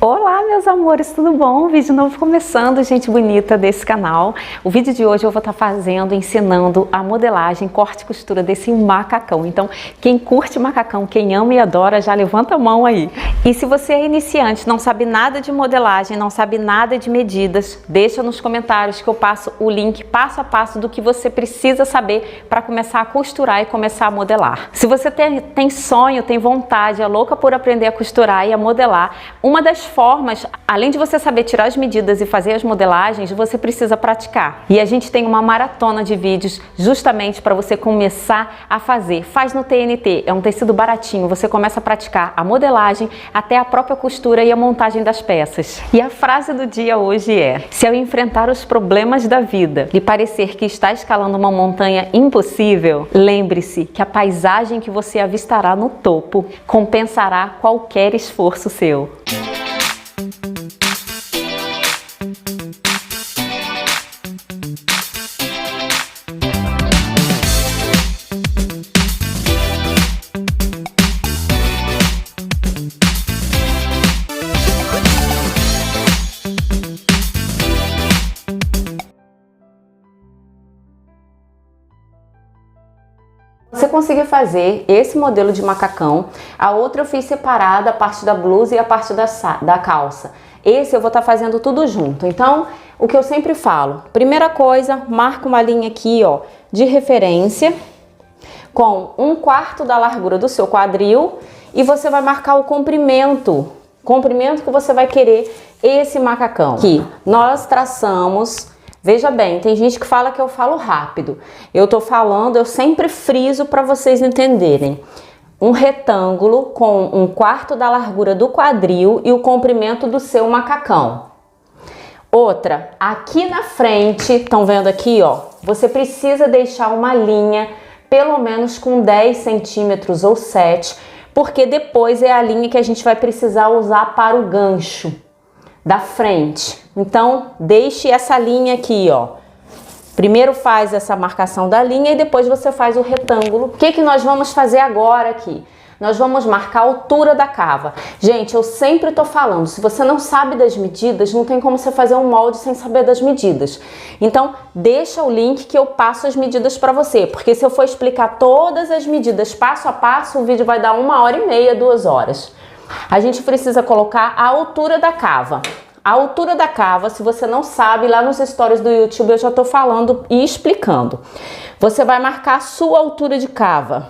Olá, meus amores, tudo bom? Vídeo novo começando, gente bonita desse canal. O vídeo de hoje eu vou estar ensinando a modelagem, corte e costura desse macacão. Então, quem curte macacão, quem ama e adora, já levanta a mão aí. E se você é iniciante, não sabe nada de modelagem, não sabe nada de medidas, deixa nos comentários que eu passo o link passo a passo do que você precisa saber para começar a costurar e começar a modelar. Se você tem sonho, tem vontade, é louca por aprender a costurar e a modelar, uma das formas, além de você saber tirar as medidas e fazer as modelagens, você precisa praticar. E a gente tem uma maratona de vídeos justamente para você começar a fazer. Faz no TNT, é um tecido baratinho, você começa a praticar a modelagem até a própria costura e a montagem das peças. E a frase do dia hoje é: se ao enfrentar os problemas da vida lhe parecer que está escalando uma montanha impossível, lembre-se que a paisagem que você avistará no topo compensará qualquer esforço seu. Você conseguir fazer esse modelo de macacão, a outra eu fiz separada, a parte da blusa e a parte da calça. Esse eu vou estar fazendo tudo junto. Então, o que eu sempre falo, primeira coisa, marca uma linha aqui, ó, de referência, com 1/4 da largura do seu quadril, e você vai marcar o comprimento que você vai querer esse macacão. Aqui, nós traçamos. Veja bem, tem gente que fala que eu falo rápido. Eu tô falando, eu sempre friso para vocês entenderem. Um retângulo com 1/4 da largura do quadril e o comprimento do seu macacão. Outra, aqui na frente, estão vendo aqui, ó? Você precisa deixar uma linha, pelo menos com 10 centímetros ou 7, porque depois é a linha que a gente vai precisar usar para o gancho da frente. Então, deixe essa linha aqui, ó. Primeiro faz essa marcação da linha e depois você faz o retângulo. O que nós vamos fazer agora aqui? Nós vamos marcar a altura da cava. Gente, eu sempre tô falando, se você não sabe das medidas, não tem como você fazer um molde sem saber das medidas. Então, deixa o link que eu passo as medidas para você, porque se eu for explicar todas as medidas passo a passo, o vídeo vai dar 1h30, 2 horas. A gente precisa colocar a altura da cava. A altura da cava, se você não sabe, lá nos stories do YouTube eu já tô falando e explicando. Você vai marcar a sua altura de cava.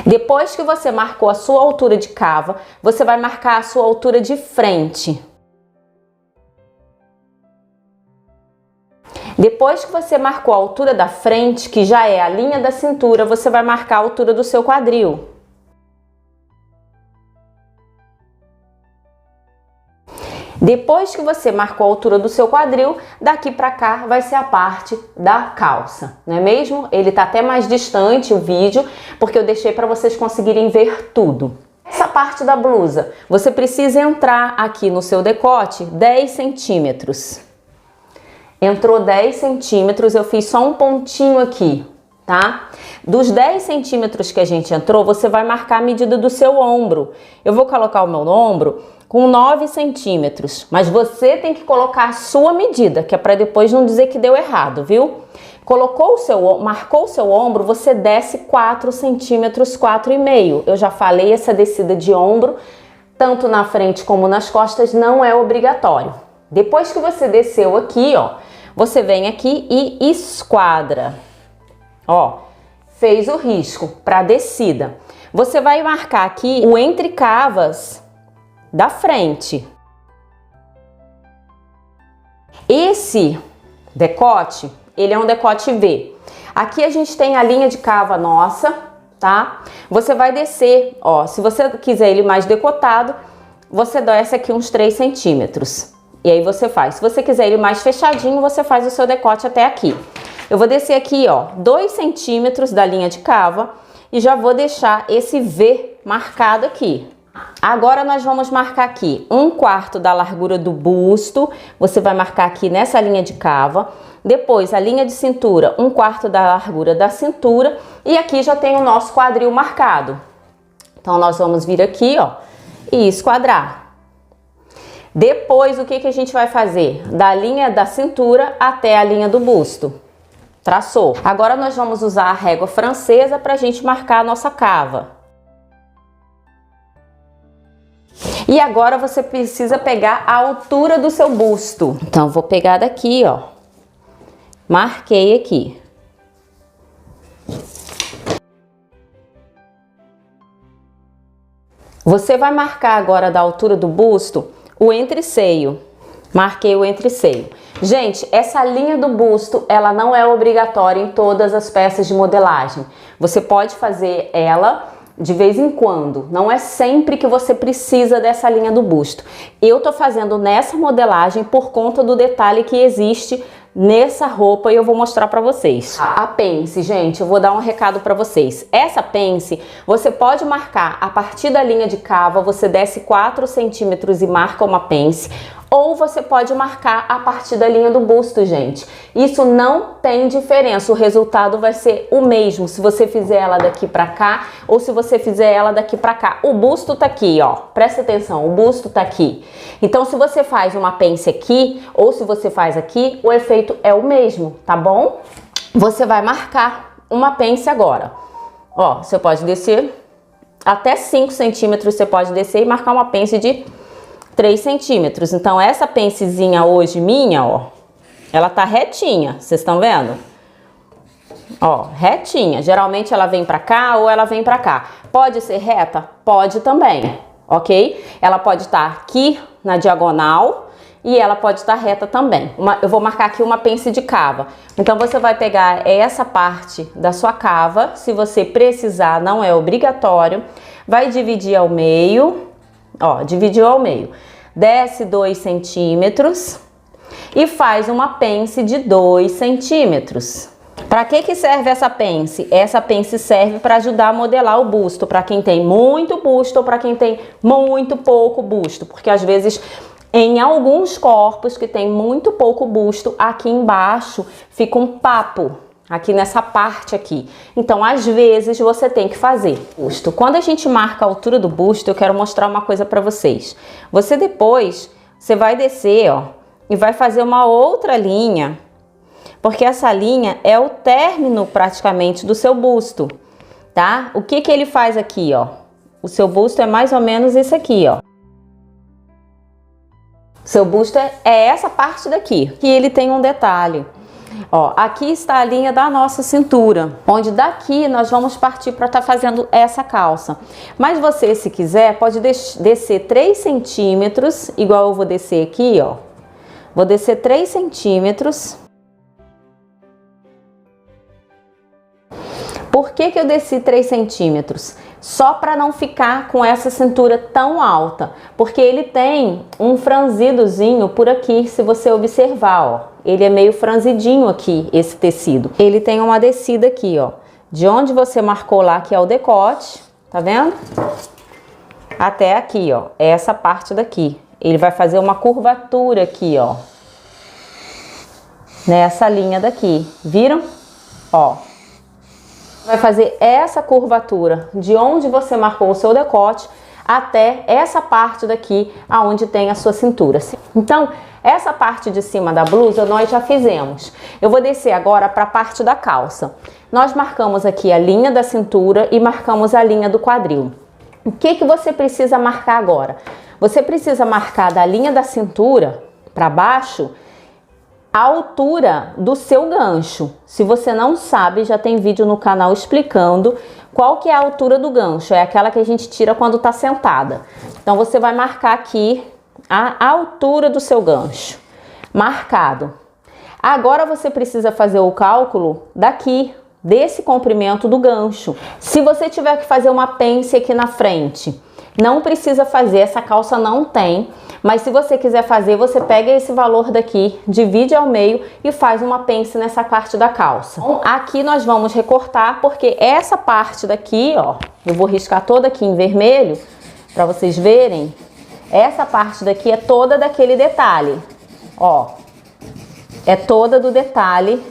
Depois que você marcou a sua altura de cava, você vai marcar a sua altura de frente. Depois que você marcou a altura da frente, que já é a linha da cintura, você vai marcar a altura do seu quadril. Depois que você marcou a altura do seu quadril, daqui pra cá vai ser a parte da calça, não é mesmo? Ele tá até mais distante o vídeo, porque eu deixei para vocês conseguirem ver tudo. Essa parte da blusa, você precisa entrar aqui no seu decote 10 centímetros. Entrou 10 centímetros, eu fiz só um pontinho aqui, tá? Dos 10 centímetros que a gente entrou, você vai marcar a medida do seu ombro. Eu vou colocar o meu ombro com 9 centímetros, mas você tem que colocar a sua medida, que é para depois não dizer que deu errado, viu? Marcou o seu ombro, você desce 4 centímetros, 4,5. Eu já falei, essa descida de ombro, tanto na frente como nas costas, não é obrigatório. Depois que você desceu aqui, ó, você vem aqui e esquadra. Ó, fez o risco para descida. Você vai marcar aqui o entrecavas da frente. Esse decote, ele é um decote V. Aqui a gente tem a linha de cava nossa, tá? Você vai descer, ó, se você quiser ele mais decotado, você desce aqui uns 3 centímetros. E aí você faz. Se você quiser ele mais fechadinho, você faz o seu decote até aqui. Eu vou descer aqui, ó, 2 centímetros da linha de cava e já vou deixar esse V marcado aqui. Agora nós vamos marcar aqui 1/4 da largura do busto, você vai marcar aqui nessa linha de cava. Depois a linha de cintura, 1/4 da largura da cintura, e aqui já tem o nosso quadril marcado. Então, nós vamos vir aqui, ó, e esquadrar. Depois, o que que a gente vai fazer? Da linha da cintura até a linha do busto. Traçou. Agora, nós vamos usar a régua francesa pra gente marcar a nossa cava. E agora, você precisa pegar a altura do seu busto. Então, vou pegar daqui, ó. Marquei aqui. Você vai marcar agora da altura do busto o entreceio. Marquei o entreceio. Gente, essa linha do busto, ela não é obrigatória em todas as peças de modelagem. Você pode fazer ela de vez em quando. Não é sempre que você precisa dessa linha do busto. Eu tô fazendo nessa modelagem por conta do detalhe que existe nessa roupa e eu vou mostrar pra vocês. A pence, gente, eu vou dar um recado pra vocês. Essa pence, você pode marcar a partir da linha de cava, você desce 4 centímetros e marca uma pence, ou você pode marcar a partir da linha do busto, gente. Isso não tem diferença, o resultado vai ser o mesmo se você fizer ela daqui pra cá ou se você fizer ela daqui pra cá. O busto tá aqui, ó, presta atenção, o busto tá aqui. Então, se você faz uma pence aqui ou se você faz aqui, o efeito é o mesmo, tá bom? Você vai marcar uma pence agora. Ó, você pode descer até 5 centímetros, você pode descer e marcar uma pence de 3 centímetros. Então, essa pencezinha hoje minha, ó, ela tá retinha, vocês estão vendo? Ó, retinha. Geralmente ela vem pra cá ou ela vem pra cá. Pode ser reta? Pode também, ok? Ela pode estar aqui na diagonal e ela pode estar reta também. Eu vou marcar aqui uma pence de cava. Então, você vai pegar essa parte da sua cava, se você precisar, não é obrigatório. Vai dividir ao meio. Ó, dividiu ao meio. Desce 2 centímetros e faz uma pence de 2 centímetros. Para que serve essa pence? Essa pence serve para ajudar a modelar o busto, para quem tem muito busto ou para quem tem muito pouco busto, porque às vezes em alguns corpos que tem muito pouco busto, aqui embaixo fica um papo. Aqui nessa parte aqui. Então, às vezes, você tem que fazer busto. Quando a gente marca a altura do busto, eu quero mostrar uma coisa pra vocês. Você depois, você vai descer, ó, e vai fazer uma outra linha, porque essa linha é o término, praticamente, do seu busto, tá? O que que ele faz aqui, ó? O seu busto é mais ou menos isso aqui, ó. Seu busto é essa parte daqui. E ele tem um detalhe. Ó, aqui está a linha da nossa cintura, onde daqui nós vamos partir para estar fazendo essa calça. Mas você, se quiser, pode descer 3 centímetros, igual eu vou descer aqui, ó. Vou descer 3 centímetros. Por que que eu desci 3 centímetros? Só para não ficar com essa cintura tão alta, porque ele tem um franzidozinho por aqui, se você observar, ó. Ele é meio franzidinho aqui, esse tecido. Ele tem uma descida aqui, ó. De onde você marcou lá, que é o decote, tá vendo? Até aqui, ó. Essa parte daqui. Ele vai fazer uma curvatura aqui, ó. Nessa linha daqui. Viram? Ó. Vai fazer essa curvatura de onde você marcou o seu decote até essa parte daqui aonde tem a sua cintura. Então, essa parte de cima da blusa nós já fizemos. Eu vou descer agora para a parte da calça. Nós marcamos aqui a linha da cintura e marcamos a linha do quadril. O que que você precisa marcar agora? Você precisa marcar da linha da cintura para baixo a altura do seu gancho. Se você não sabe, já tem vídeo no canal explicando qual que é a altura do gancho. É aquela que a gente tira quando tá sentada. Então, você vai marcar aqui a altura do seu gancho. Marcado. Agora, você precisa fazer o cálculo daqui, desse comprimento do gancho. Se você tiver que fazer uma pence aqui na frente, não precisa fazer, essa calça não tem. Mas se você quiser fazer, você pega esse valor daqui, divide ao meio e faz uma pence nessa parte da calça. Então, aqui nós vamos recortar, porque essa parte daqui, ó, eu vou riscar toda aqui em vermelho, para vocês verem. Essa parte daqui é toda daquele detalhe, ó. É toda do detalhe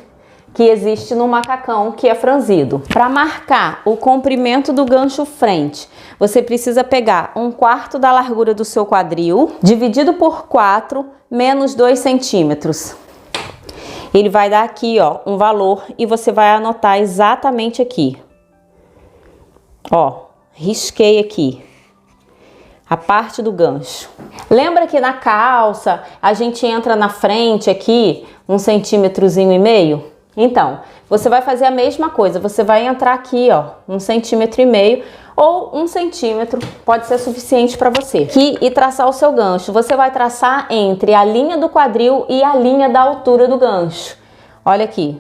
que existe no macacão, que é franzido. Para marcar o comprimento do gancho frente, você precisa pegar 1/4 da largura do seu quadril, dividido por 4, menos 2 centímetros. Ele vai dar aqui, ó, um valor e você vai anotar exatamente aqui. Ó, risquei aqui a parte do gancho. Lembra que na calça a gente entra na frente aqui 1,5 centímetros? Então, você vai fazer a mesma coisa. Você vai entrar aqui, ó, 1,5 centímetros ou 1 centímetro, pode ser suficiente para você. Aqui e traçar o seu gancho. Você vai traçar entre a linha do quadril e a linha da altura do gancho. Olha aqui.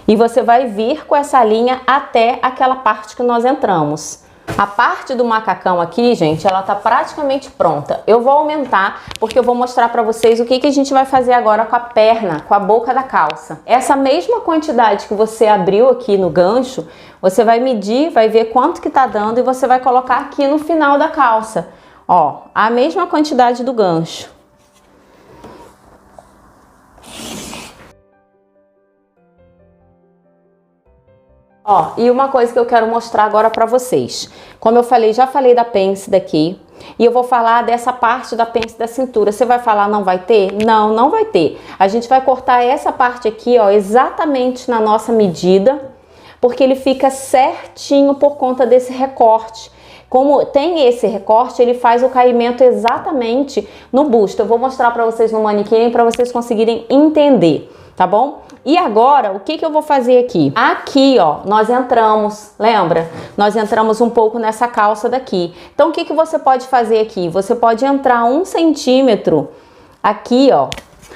E você vai vir com essa linha até aquela parte que nós entramos. A parte do macacão aqui, gente, ela tá praticamente pronta. Eu vou aumentar porque eu vou mostrar pra vocês o que a gente vai fazer agora com a perna, com a boca da calça. Essa mesma quantidade que você abriu aqui no gancho, você vai medir, vai ver quanto que tá dando e você vai colocar aqui no final da calça. Ó, a mesma quantidade do gancho. Ó, e uma coisa que eu quero mostrar agora pra vocês. Como eu falei, já falei da pence daqui. E eu vou falar dessa parte da pence da cintura. Você vai falar, não vai ter? Não, não vai ter. A gente vai cortar essa parte aqui, ó, exatamente na nossa medida. Porque ele fica certinho por conta desse recorte. Como tem esse recorte, ele faz o caimento exatamente no busto. Eu vou mostrar pra vocês no manequim para vocês conseguirem entender, tá bom? E agora, o que eu vou fazer aqui? Aqui, ó, nós entramos, lembra? Nós entramos um pouco nessa calça daqui. Então, o que você pode fazer aqui? Você pode entrar 1 centímetro aqui, ó.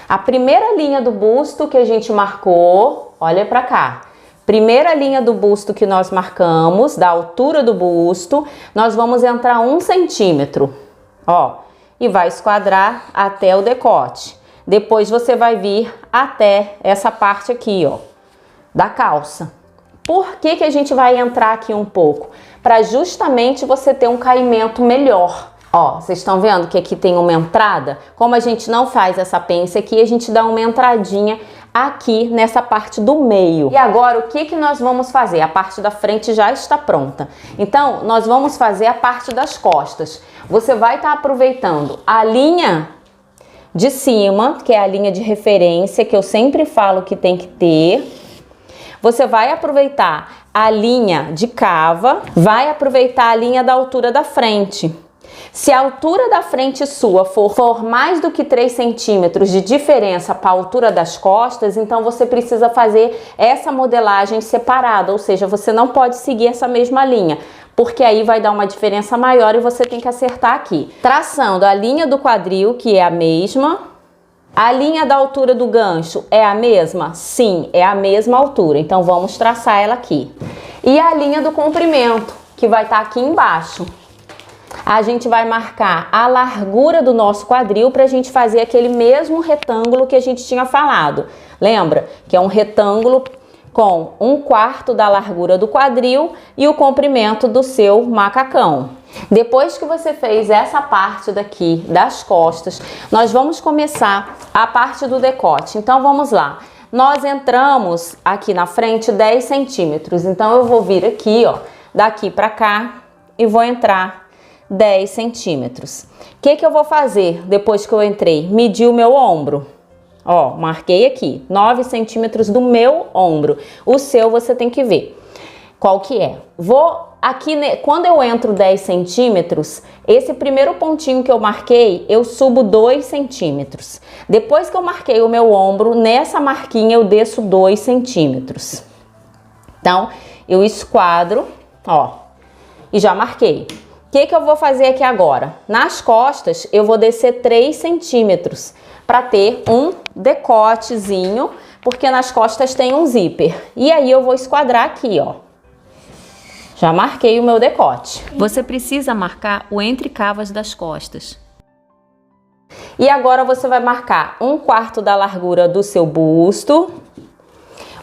A primeira linha do busto que a gente marcou, olha pra cá. Primeira linha do busto que nós marcamos, da altura do busto, nós vamos entrar 1 centímetro, ó. E vai esquadrar até o decote. Depois você vai vir até essa parte aqui, ó, da calça. Por que a gente vai entrar aqui um pouco? Para justamente você ter um caimento melhor. Ó, vocês estão vendo que aqui tem uma entrada? Como a gente não faz essa pence aqui, a gente dá uma entradinha aqui nessa parte do meio. E agora, o que nós vamos fazer? A parte da frente já está pronta. Então, nós vamos fazer a parte das costas. Você vai estar aproveitando a linha de cima, que é a linha de referência, que eu sempre falo que tem que ter. Você vai aproveitar a linha de cava, vai aproveitar a linha da altura da frente. Se a altura da frente sua for mais do que 3 centímetros de diferença para a altura das costas, então você precisa fazer essa modelagem separada, ou seja, você não pode seguir essa mesma linha, porque aí vai dar uma diferença maior e você tem que acertar aqui. Traçando a linha do quadril, que é a mesma. A linha da altura do gancho é a mesma? Sim, é a mesma altura. Então, vamos traçar ela aqui. E a linha do comprimento, que vai estar aqui embaixo. A gente vai marcar a largura do nosso quadril para a gente fazer aquele mesmo retângulo que a gente tinha falado. Lembra? Que é um retângulo com 1/4 da largura do quadril e o comprimento do seu macacão. Depois que você fez essa parte daqui das costas, nós vamos começar a parte do decote. Então, vamos lá. Nós entramos aqui na frente 10 centímetros. Então, eu vou vir aqui, ó, daqui pra cá e vou entrar 10 centímetros. O que eu vou fazer depois que eu entrei? Medir o meu ombro. Ó, marquei aqui, 9 centímetros do meu ombro. O seu você tem que ver qual que é. Vou aqui, quando eu entro 10 centímetros, esse primeiro pontinho que eu marquei, eu subo 2 centímetros. Depois que eu marquei o meu ombro, nessa marquinha eu desço 2 centímetros. Então, eu esquadro, ó, e já marquei. O que eu vou fazer aqui agora? Nas costas, eu vou descer 3 centímetros para ter um decotezinho, porque nas costas tem um zíper. E aí eu vou esquadrar aqui, ó. Já marquei o meu decote. Você precisa marcar o entrecavas das costas. E agora você vai marcar 1/4 da largura do seu busto,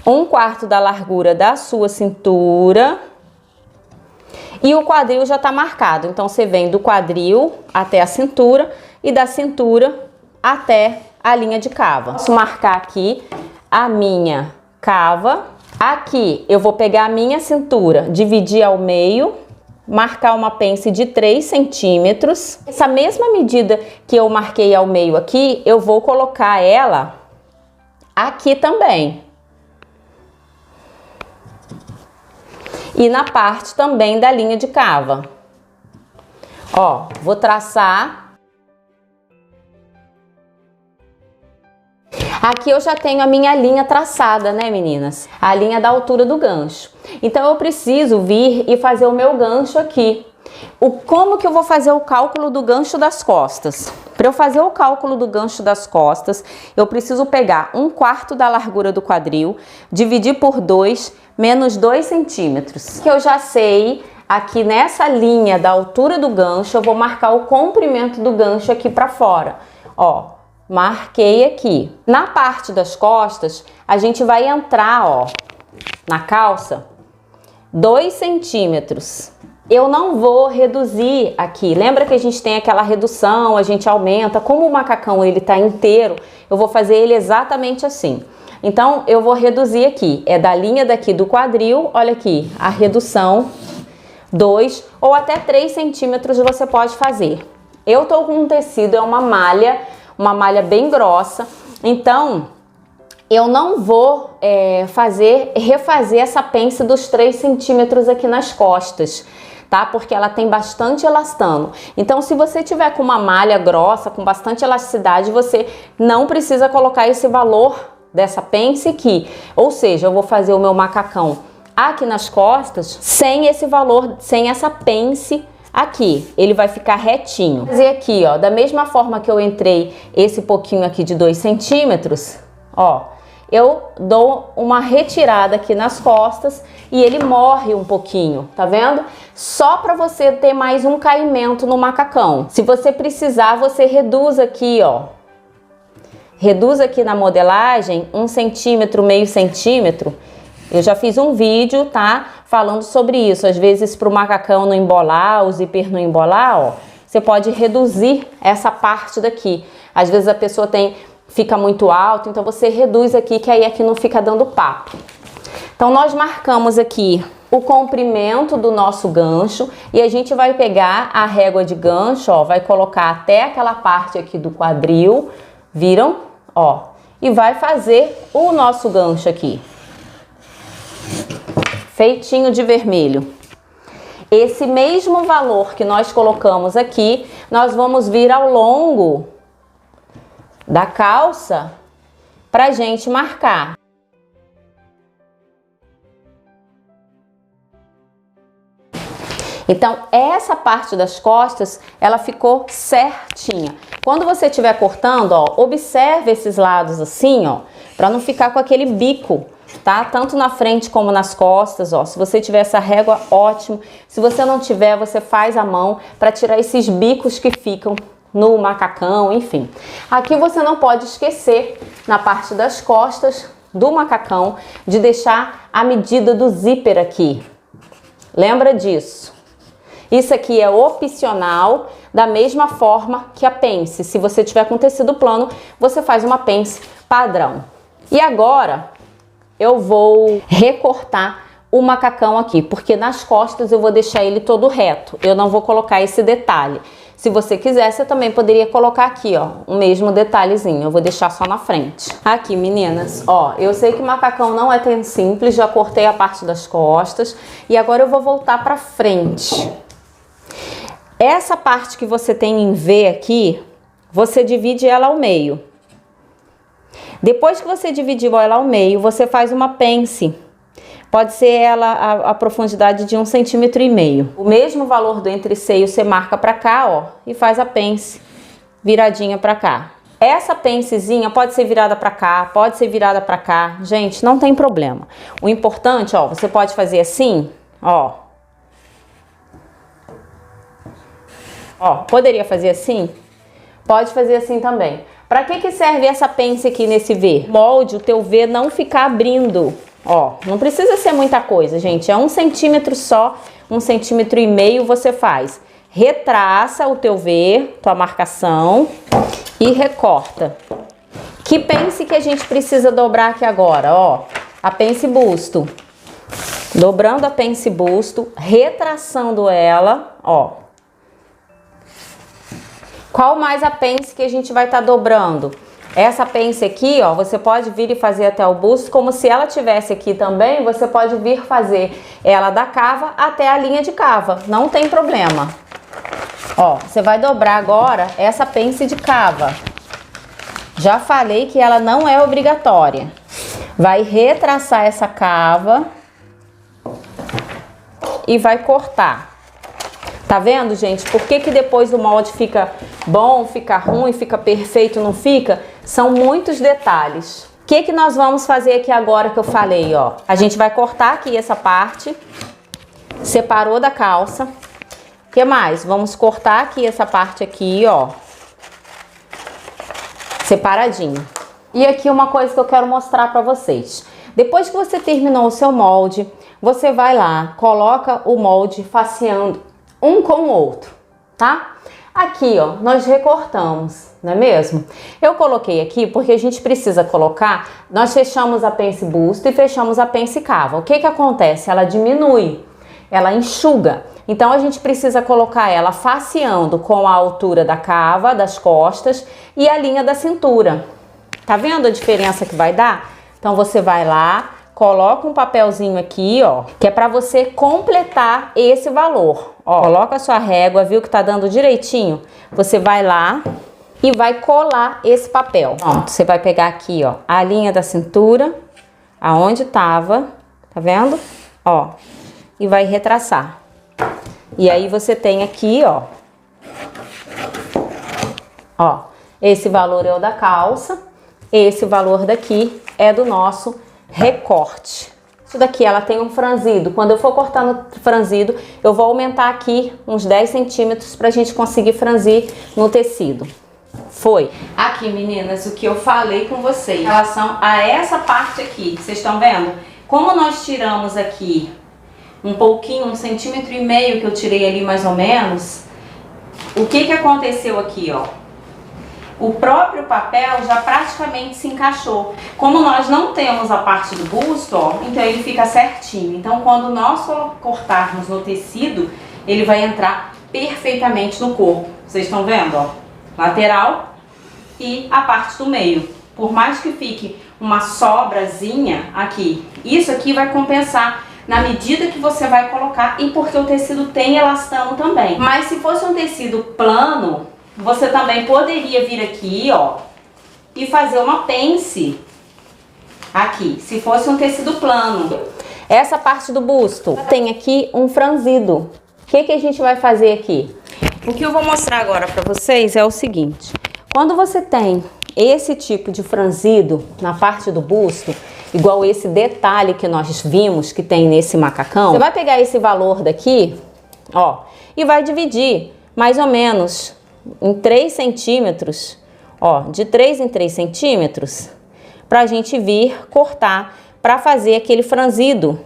1/4 da largura da sua cintura. E o quadril já tá marcado. Então, você vem do quadril até a cintura e da cintura até a linha de cava. Posso marcar aqui a minha cava. Aqui eu vou pegar a minha cintura, dividir ao meio, marcar uma pence de 3 centímetros. Essa mesma medida que eu marquei ao meio aqui, eu vou colocar ela aqui também. E na parte também da linha de cava. Ó, vou traçar. Aqui eu já tenho a minha linha traçada, né, meninas? A linha da altura do gancho. Então eu preciso vir e fazer o meu gancho aqui. Como que eu vou fazer o cálculo do gancho das costas? Para eu fazer o cálculo do gancho das costas, eu preciso pegar 1/4 da largura do quadril, dividir por 2, menos 2 centímetros. Que eu já sei, aqui nessa linha da altura do gancho, eu vou marcar o comprimento do gancho aqui para fora. Ó, marquei aqui. Na parte das costas, a gente vai entrar, ó, na calça, 2 centímetros. Eu não vou reduzir aqui. Lembra que a gente tem aquela redução, a gente aumenta. Como o macacão ele tá inteiro, eu vou fazer ele exatamente assim. Então, eu vou reduzir aqui. É da linha daqui do quadril, olha aqui, a redução, 2 ou até 3 centímetros você pode fazer. Eu tô com um tecido, é uma malha bem grossa. Então, eu não vou refazer essa pence dos 3 centímetros aqui nas costas, tá? Porque ela tem bastante elastano. Então, se você tiver com uma malha grossa, com bastante elasticidade, você não precisa colocar esse valor dessa pence aqui. Ou seja, eu vou fazer o meu macacão aqui nas costas sem esse valor, sem essa pence aqui. Ele vai ficar retinho. Vou fazer aqui, ó, da mesma forma que eu entrei esse pouquinho aqui de 2 centímetros, ó, eu dou uma retirada aqui nas costas e ele morre um pouquinho, tá vendo? Só para você ter mais um caimento no macacão. Se você precisar, você reduz aqui, ó. Reduz aqui na modelagem 1 centímetro, meio centímetro. Eu já fiz um vídeo, tá? Falando sobre isso. Às vezes pro macacão não embolar, o zíper não embolar, ó. Você pode reduzir essa parte daqui. Às vezes a pessoa fica muito alto, então você reduz aqui, que aí aqui não fica dando papo. Então nós marcamos aqui o comprimento do nosso gancho e a gente vai pegar a régua de gancho, ó, vai colocar até aquela parte aqui do quadril, viram? Ó, e vai fazer o nosso gancho aqui. Feitinho de vermelho. Esse mesmo valor que nós colocamos aqui, nós vamos vir ao longo da calça pra gente marcar. Então, essa parte das costas, ela ficou certinha. Quando você estiver cortando, ó, observe esses lados assim, ó, pra não ficar com aquele bico, tá? Tanto na frente como nas costas, ó. Se você tiver essa régua, ótimo. Se você não tiver, você faz a mão pra tirar esses bicos que ficam no macacão, enfim. Aqui você não pode esquecer, na parte das costas do macacão, de deixar a medida do zíper aqui. Lembra disso? Isso aqui é opcional, da mesma forma que a pence. Se você tiver com tecido plano, você faz uma pence padrão. E agora, eu vou recortar o macacão aqui, porque nas costas eu vou deixar ele todo reto. Eu não vou colocar esse detalhe. Se você quiser, você também poderia colocar aqui, ó, o mesmo detalhezinho. Eu vou deixar só na frente. Aqui, meninas, ó, eu sei que o macacão não é tão simples, já cortei a parte das costas e agora eu vou voltar pra frente. Essa parte que você tem em V aqui, você divide ela ao meio. Depois que você dividiu ela ao meio, você faz uma pence. Pode ser ela a profundidade de 1,5 centímetros. O mesmo valor do entreceio você marca pra cá, ó, e faz a pence viradinha pra cá. Essa pencezinha pode ser virada pra cá, pode ser virada pra cá. Gente, não tem problema. O importante, ó, você pode fazer assim, ó. Ó, poderia fazer assim? Pode fazer assim também. Pra que serve essa pence aqui nesse V? Molde o teu V não ficar abrindo. Ó, não precisa ser muita coisa, gente. É 1 centímetro só, 1,5 centímetros você faz. Retraça o teu V, tua marcação e recorta. Que pence que a gente precisa dobrar aqui agora, ó. A pence busto. Dobrando a pence busto, retraçando ela, ó. Qual mais a pence que a gente vai estar dobrando? Essa pence aqui, ó, você pode vir e fazer até o busto, como se ela tivesse aqui também, você pode vir fazer ela da cava até a linha de cava, não tem problema. Ó, você vai dobrar agora essa pence de cava. Já falei que ela não é obrigatória. Vai retraçar essa cava e vai cortar. Tá vendo, gente? Por que que depois do molde fica bom, fica ruim, fica perfeito, não fica? São muitos detalhes. O que que nós vamos fazer aqui agora que eu falei, ó? A gente vai cortar aqui essa parte. Separou da calça. O que mais? Vamos cortar aqui essa parte aqui, ó. Separadinho. E aqui uma coisa que eu quero mostrar pra vocês. Depois que você terminou o seu molde, você vai lá, coloca o molde faceando um com o outro, tá? Aqui, ó, nós recortamos, não é mesmo? Eu coloquei aqui porque a gente precisa colocar, nós fechamos a pence busto e fechamos a pence cava. O que que acontece? Ela diminui, ela enxuga. Então a gente precisa colocar ela faceando com a altura da cava, das costas e a linha da cintura. Tá vendo a diferença que vai dar? Então você vai lá, coloca um papelzinho aqui, ó, que é para você completar esse valor. Ó, coloca a sua régua, viu que tá dando direitinho? Você vai lá e vai colar esse papel. Pronto, você vai pegar aqui, ó, a linha da cintura, aonde tava, tá vendo? Ó, e vai retraçar. E aí você tem aqui, ó, esse valor é o da calça, esse valor daqui é do nosso recorte. Isso daqui ela tem um franzido. Quando eu for cortar no franzido, eu vou aumentar aqui uns 10 centímetros pra gente conseguir franzir no tecido. Foi. Aqui, meninas, o que eu falei com vocês em relação a essa parte aqui, vocês estão vendo? Como nós tiramos aqui um pouquinho, 1,5 centímetro que eu tirei ali mais ou menos, o que que aconteceu aqui, ó? O próprio papel já praticamente se encaixou. Como nós não temos a parte do busto, ó, então ele fica certinho. Então quando nós cortarmos no tecido, ele vai entrar perfeitamente no corpo. Vocês estão vendo, ó? Lateral e a parte do meio. Por mais que fique uma sobrazinha aqui, isso aqui vai compensar na medida que você vai colocar e porque o tecido tem elastano também. Mas se fosse um tecido plano, você também poderia vir aqui, ó, e fazer uma pence aqui, se fosse um tecido plano. Essa parte do busto tem aqui um franzido. O que que a gente vai fazer aqui? O que eu vou mostrar agora pra vocês é o seguinte. Quando você tem esse tipo de franzido na parte do busto, igual esse detalhe que nós vimos que tem nesse macacão, você vai pegar esse valor daqui, ó, e vai dividir mais ou menos em 3 centímetros, ó, de 3 em 3 centímetros, pra gente vir cortar pra fazer aquele franzido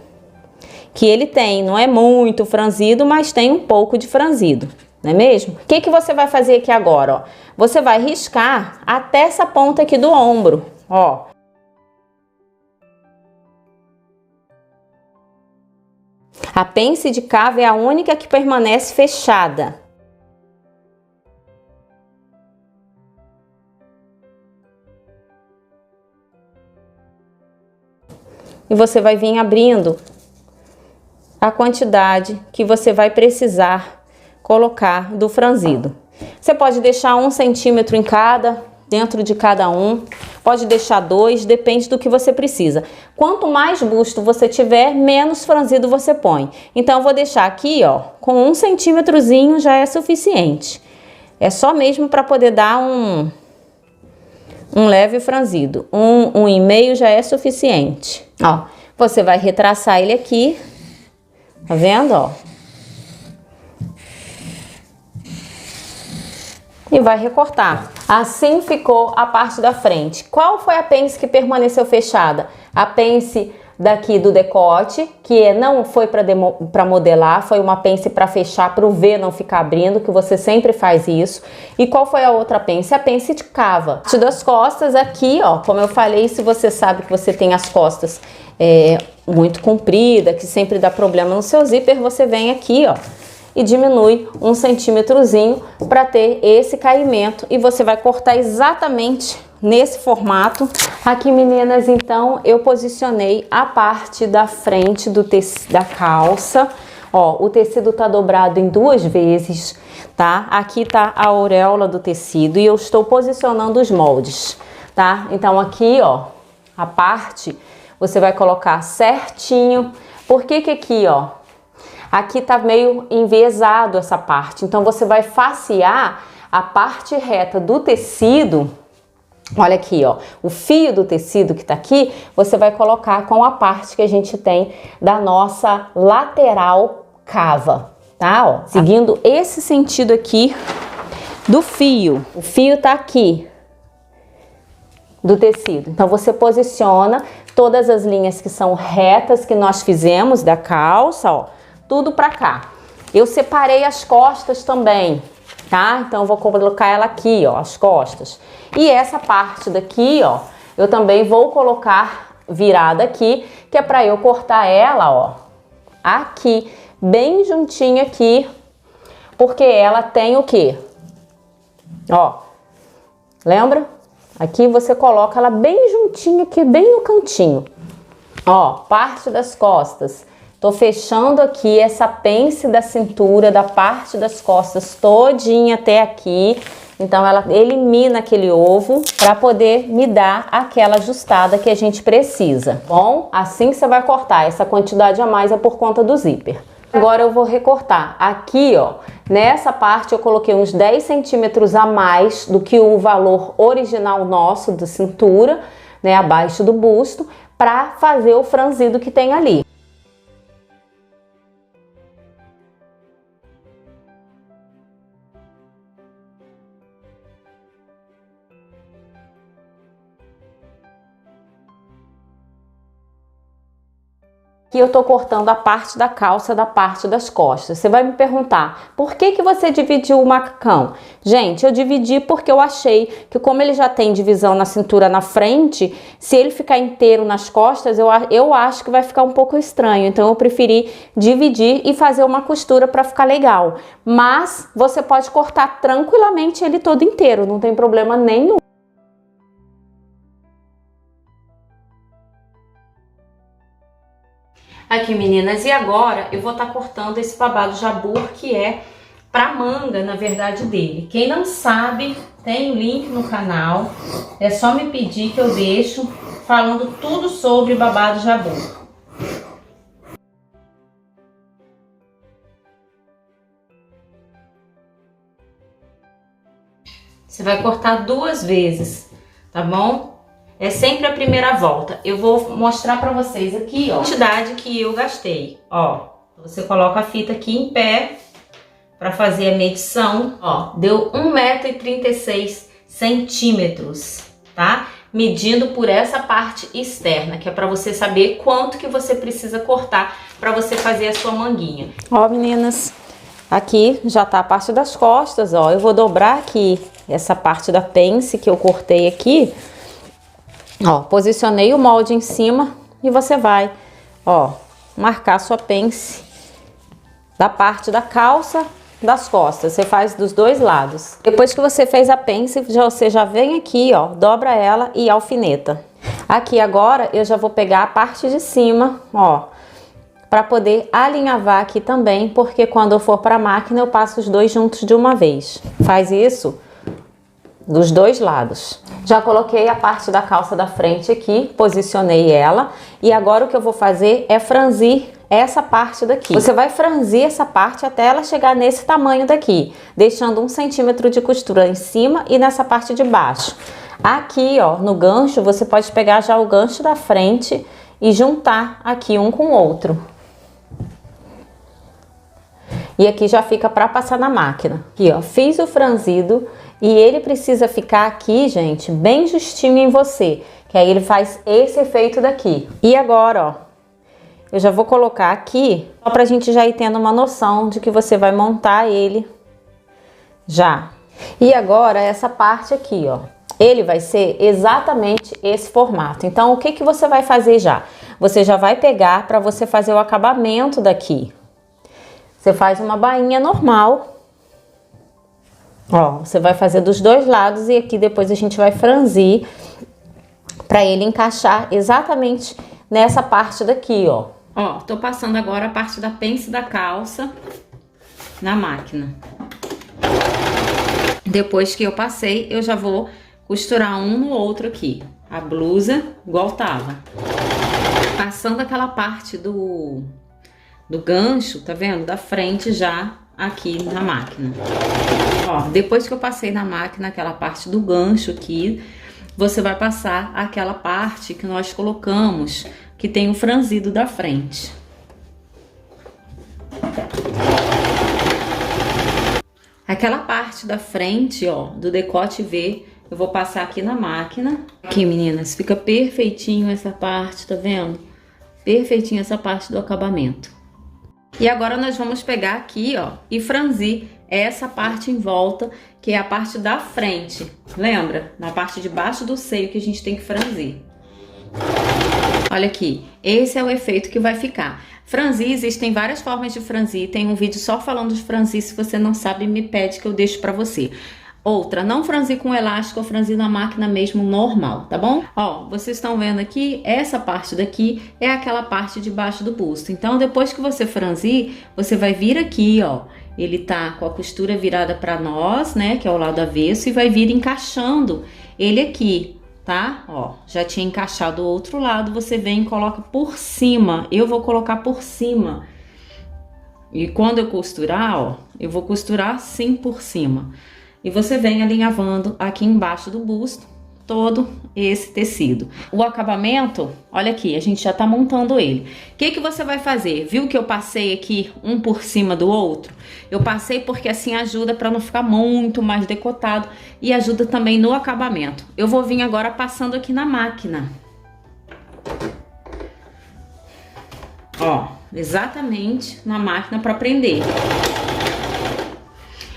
que ele tem. Não é muito franzido, mas tem um pouco de franzido, não é mesmo? O que que você vai fazer aqui agora, ó? Você vai riscar até essa ponta aqui do ombro, ó. A pence de cava é a única que permanece fechada. E você vai vir abrindo a quantidade que você vai precisar colocar do franzido. Você pode deixar 1 centímetro em cada, dentro de cada um. Pode deixar 2, depende do que você precisa. Quanto mais busto você tiver, menos franzido você põe. Então eu vou deixar aqui, ó, com 1 centímetrozinho já é suficiente. É só mesmo para poder dar um leve franzido. 1,5 já é suficiente. Ó, você vai retraçar ele aqui, tá vendo, ó? E vai recortar. Assim ficou a parte da frente. Qual foi a pence que permaneceu fechada? A pence daqui do decote, que não foi para modelar, foi uma pence para fechar, para o V não ficar abrindo, que você sempre faz isso. E qual foi a outra pence? A pence de cava. Parte das costas aqui, ó, como eu falei, se você sabe que você tem as costas muito comprida, que sempre dá problema no seu zíper, você vem aqui, ó, e diminui 1 centímetrozinho para ter esse caimento, e você vai cortar exatamente nesse formato. Aqui, meninas, então eu posicionei a parte da frente da calça. Ó, o tecido tá dobrado em 2 vezes, tá? Aqui tá a auréola do tecido e eu estou posicionando os moldes, tá? Então aqui, ó, a parte você vai colocar certinho. Por que que aqui, ó, aqui tá meio enviesado essa parte, então você vai facear a parte reta do tecido. Olha aqui, ó, o fio do tecido que tá aqui, você vai colocar com a parte que a gente tem da nossa lateral cava, tá? Ó, seguindo esse sentido aqui do fio. O fio tá aqui do tecido. Então você posiciona todas as linhas que são retas que nós fizemos da calça, ó, tudo pra cá. Eu separei as costas também, tá? Então eu vou colocar ela aqui, ó, as costas. E essa parte daqui, ó, eu também vou colocar virada aqui, que é para eu cortar ela, ó, aqui, bem juntinho aqui, porque ela tem o quê? Ó, lembra? Aqui você coloca ela bem juntinho aqui, bem no cantinho. Ó, parte das costas. Tô fechando aqui essa pence da cintura, da parte das costas todinha até aqui. Então ela elimina aquele ovo para poder me dar aquela ajustada que a gente precisa. Bom, assim que você vai cortar, essa quantidade a mais é por conta do zíper. Agora eu vou recortar. Aqui, ó, nessa parte eu coloquei uns 10 centímetros a mais do que o valor original nosso de cintura, né, abaixo do busto, para fazer o franzido que tem ali. Que eu tô cortando a parte da calça da parte das costas. Você vai me perguntar, por que que você dividiu o macacão? Gente, eu dividi porque eu achei que como ele já tem divisão na cintura na frente, se ele ficar inteiro nas costas, eu acho que vai ficar um pouco estranho. Então eu preferi dividir e fazer uma costura para ficar legal. Mas você pode cortar tranquilamente ele todo inteiro, não tem problema nenhum. Aqui, meninas, e agora eu vou estar cortando esse babado jabur, que é pra manga, na verdade, dele. Quem não sabe, tem o link no canal, é só me pedir que eu deixo falando tudo sobre babado jabur. Você vai cortar 2 vezes, tá bom? É sempre a primeira volta. Eu vou mostrar pra vocês aqui, ó, a quantidade que eu gastei. Ó, você coloca a fita aqui em pé pra fazer a medição. Ó, deu 1,36 centímetros, tá? Medindo por essa parte externa, que é pra você saber quanto que você precisa cortar pra você fazer a sua manguinha. Ó, meninas, aqui já tá a parte das costas, ó. Eu vou dobrar aqui essa parte da pence que eu cortei aqui. Ó, posicionei o molde em cima e você vai, ó, marcar sua pence da parte da calça das costas. Você faz dos 2 lados. Depois que você fez a pence, você já vem aqui, ó, dobra ela e alfineta. Aqui agora eu já vou pegar a parte de cima, ó, para poder alinhavar aqui também, porque quando eu for para a máquina eu passo os 2 juntos de uma vez. Faz isso dos 2 lados. Já coloquei a parte da calça da frente aqui, posicionei ela, e agora o que eu vou fazer é franzir essa parte daqui. Você vai franzir essa parte até ela chegar nesse tamanho daqui, deixando 1 centímetro de costura em cima e nessa parte de baixo. Aqui, ó, no gancho, você pode pegar já o gancho da frente e juntar aqui um com o outro. E aqui já fica para passar na máquina. Aqui, ó, fiz o franzido E ele precisa ficar aqui, gente, bem justinho em você, que aí ele faz esse efeito daqui. E agora, ó, eu já vou colocar aqui, só pra gente já ir tendo uma noção de que você vai montar ele já. E agora, essa parte aqui, ó, ele vai ser exatamente esse formato. Então, o que que você vai fazer já? Você já vai pegar para você fazer o acabamento daqui. Você faz uma bainha normal. Ó, você vai fazer dos dois lados e aqui depois a gente vai franzir para ele encaixar exatamente nessa parte daqui, ó. Ó, tô passando agora a parte da pence da calça na máquina. Depois que eu passei, eu já vou costurar um no outro aqui. A blusa igual tava. Passando aquela parte do gancho, tá vendo? Da frente já aqui na máquina. Ó, depois que eu passei na máquina aquela parte do gancho aqui, você vai passar aquela parte que nós colocamos, que tem o franzido da frente. Aquela parte da frente, ó, do decote V, eu vou passar aqui na máquina. Aqui, meninas, fica perfeitinho essa parte, tá vendo? Perfeitinho essa parte do acabamento. E agora nós vamos pegar aqui, ó, e franzir essa parte em volta, que é a parte da frente. Lembra? Na parte de baixo do seio que a gente tem que franzir. Olha aqui, esse é o efeito que vai ficar. Franzir, existem várias formas de franzir. Tem um vídeo só falando de franzir, se você não sabe, me pede que eu deixo pra você. Outra, não franzir com elástico, ou franzir na máquina mesmo normal, tá bom? Ó, vocês estão vendo aqui, essa parte daqui é aquela parte de baixo do busto. Então, depois que você franzir, você vai vir aqui, ó. Ele tá com a costura virada pra nós, né, que é o lado avesso, e vai vir encaixando ele aqui, tá? Ó, já tinha encaixado o outro lado, você vem e coloca por cima. Eu vou colocar por cima. E quando eu costurar, ó, eu vou costurar assim por cima. E você vem alinhavando aqui embaixo do busto todo esse tecido. O acabamento, olha aqui, a gente já tá montando ele. O que que você vai fazer? Viu que eu passei aqui um por cima do outro? Eu passei porque assim ajuda para não ficar muito mais decotado e ajuda também no acabamento. Eu vou vir agora passando aqui na máquina. Ó, exatamente na máquina para prender.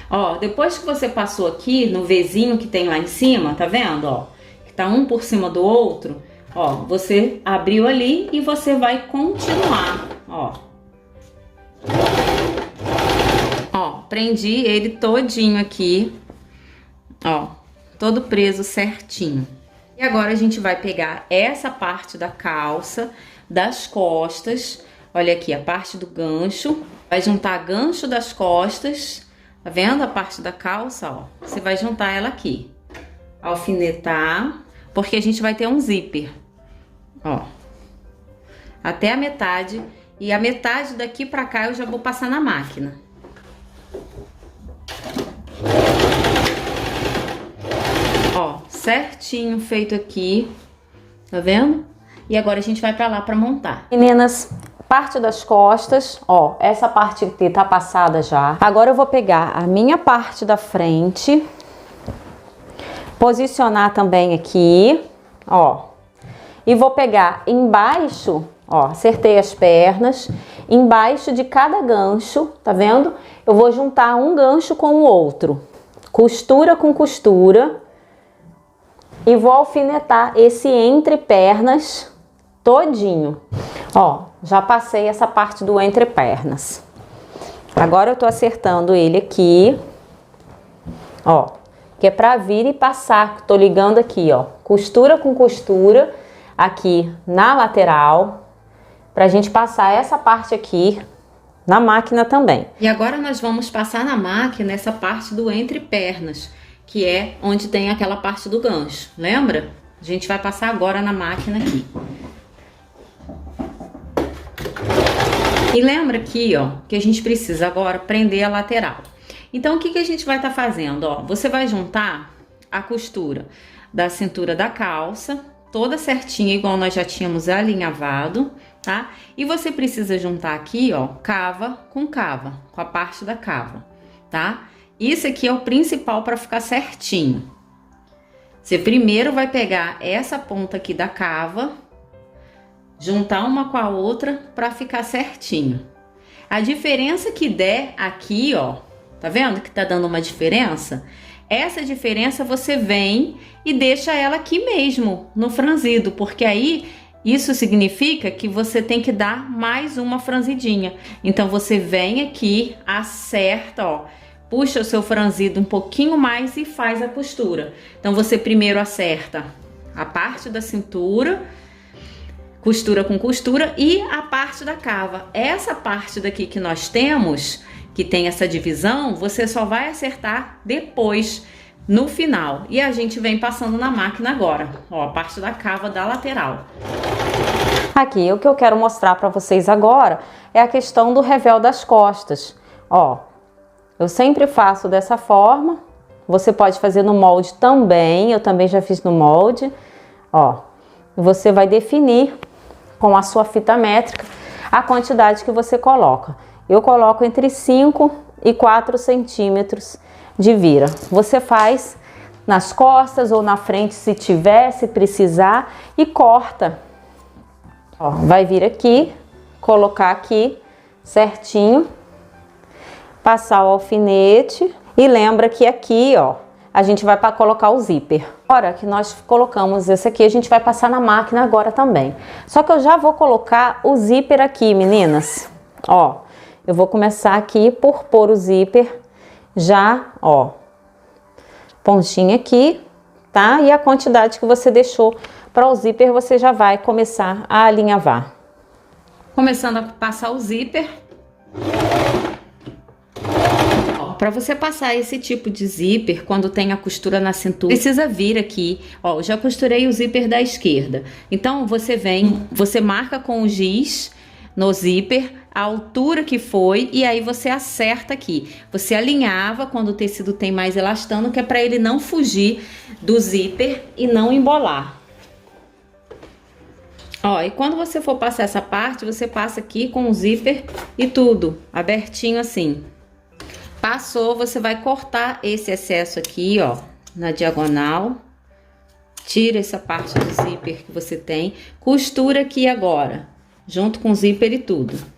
Ó, depois que você passou aqui no Vzinho que tem lá em cima, tá vendo, ó? Que tá um por cima do outro, ó, você abriu ali e você vai continuar, ó. Ó, prendi ele todinho aqui, ó, todo preso certinho. E agora a gente vai pegar essa parte da calça, das costas, olha aqui, a parte do gancho, vai juntar gancho das costas. Tá vendo a parte da calça, ó? Você vai juntar ela aqui. Alfinetar, porque a gente vai ter um zíper. Ó. Até a metade. E a metade daqui pra cá eu já vou passar na máquina. Ó, certinho feito aqui. Tá vendo? E agora a gente vai pra lá pra montar. Meninas, parte das costas, ó, essa parte aqui tá passada já. Agora eu vou pegar a minha parte da frente, posicionar também aqui, ó, e vou pegar embaixo, ó, acertei as pernas, embaixo de cada gancho, tá vendo? Eu vou juntar um gancho com o outro, costura com costura, e vou alfinetar esse entre pernas todinho. Ó, já passei essa parte do entre pernas. Agora eu tô acertando ele aqui, ó, que é pra vir e passar. Tô ligando aqui, ó, costura com costura aqui na lateral, pra gente passar essa parte aqui na máquina também. E agora nós vamos passar na máquina essa parte do entre pernas, que é onde tem aquela parte do gancho, lembra? A gente vai passar agora na máquina aqui. E lembra aqui, ó, que a gente precisa agora prender a lateral. Então, o que que a gente vai estar fazendo, ó? Você vai juntar a costura da cintura da calça, toda certinha, igual nós já tínhamos alinhavado, tá? E você precisa juntar aqui, ó, cava, com a parte da cava, tá? Isso aqui é o principal para ficar certinho. Você primeiro vai pegar essa ponta aqui da cava, juntar uma com a outra para ficar certinho. A diferença que der aqui, ó, tá vendo que tá dando uma diferença? Essa diferença você vem e deixa ela aqui mesmo, no franzido, porque aí isso significa que você tem que dar mais uma franzidinha. Então você vem aqui, acerta, ó, puxa o seu franzido um pouquinho mais e faz a costura. Então você primeiro acerta a parte da cintura, costura com costura, e a parte da cava. Essa parte daqui que nós temos, que tem essa divisão, você só vai acertar depois, no final. E a gente vem passando na máquina agora, ó, a parte da cava da lateral. Aqui, o que eu quero mostrar para vocês agora é a questão do revel das costas. Ó, eu sempre faço dessa forma, você pode fazer no molde também, eu também já fiz no molde. Ó, você vai definir com a sua fita métrica a quantidade que você coloca. Eu coloco entre 5 e 4 centímetros de vira. Você faz nas costas ou na frente se tiver, se precisar, e corta. Ó, vai vir aqui, colocar aqui certinho, passar o alfinete e lembra que aqui, ó, a gente vai para colocar o zíper. Agora que nós colocamos esse aqui, a gente vai passar na máquina agora também. Só que eu já vou colocar o zíper aqui, meninas. Ó, eu vou começar aqui por pôr o zíper já, ó, pontinha aqui, tá? E a quantidade que você deixou para o zíper, você já vai começar a alinhavar. Começando a passar o zíper. Para você passar esse tipo de zíper, quando tem a costura na cintura, precisa vir aqui, ó, eu já costurei o zíper da esquerda. Então, você vem, você marca com o giz no zíper a altura que foi e aí você acerta aqui. Você alinhava quando o tecido tem mais elastano, que é para ele não fugir do zíper e não embolar. Ó, e quando você for passar essa parte, você passa aqui com o zíper e tudo, abertinho assim. Passou, você vai cortar esse excesso aqui, ó, na diagonal. Tira essa parte do zíper que você tem. Costura aqui agora, junto com o zíper e tudo.